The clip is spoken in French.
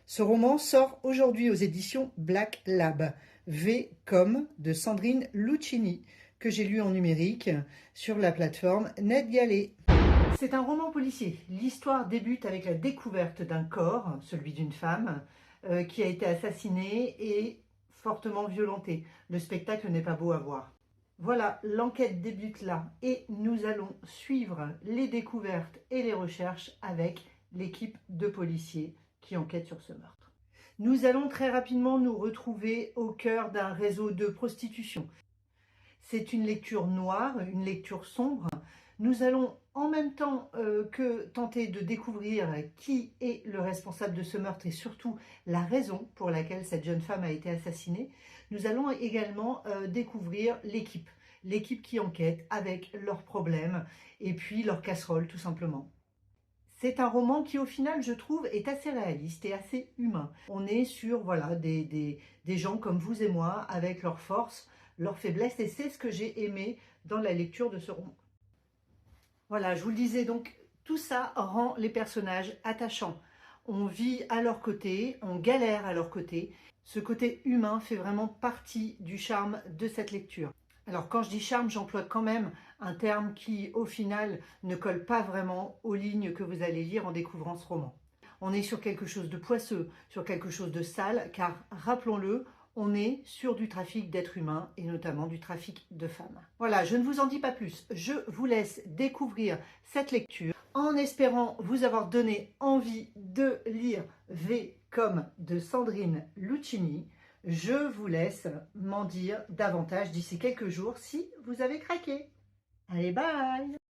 Ce roman sort aujourd'hui aux éditions Black Lab, V comme de Sandrine Lucchini, que j'ai lu en numérique sur la plateforme NetGalley. C'est un roman policier. L'histoire débute avec la découverte d'un corps, celui d'une femme, qui a été assassinée et fortement violentée. Le spectacle n'est pas beau à voir. Voilà, l'enquête débute là et nous allons suivre les découvertes et les recherches avec l'équipe de policiers qui enquête sur ce meurtre. Nous allons très rapidement nous retrouver au cœur d'un réseau de prostitution. C'est une lecture noire, une lecture sombre. Nous allons en même temps que tenter de découvrir qui est le responsable de ce meurtre et surtout la raison pour laquelle cette jeune femme a été assassinée, nous allons également découvrir l'équipe qui enquête avec leurs problèmes et puis leurs casseroles tout simplement. C'est un roman qui, au final, je trouve, est assez réaliste et assez humain. On est sur voilà, des gens comme vous et moi, avec leurs forces, leurs faiblesses, et c'est ce que j'ai aimé dans la lecture de ce roman. Voilà, je vous le disais, donc tout ça rend les personnages attachants. On vit à leur côté, on galère à leur côté. Ce côté humain fait vraiment partie du charme de cette lecture. Alors quand je dis charme, j'emploie quand même un terme qui, au final, ne colle pas vraiment aux lignes que vous allez lire en découvrant ce roman. On est sur quelque chose de poisseux, sur quelque chose de sale, car, rappelons-le, on est sur du trafic d'êtres humains et notamment du trafic de femmes. Voilà, je ne vous en dis pas plus. Je vous laisse découvrir cette lecture en espérant vous avoir donné envie de lire V comme de Sandrine Lucchini. Je vous laisse m'en dire davantage d'ici quelques jours si vous avez craqué. Allez, bye!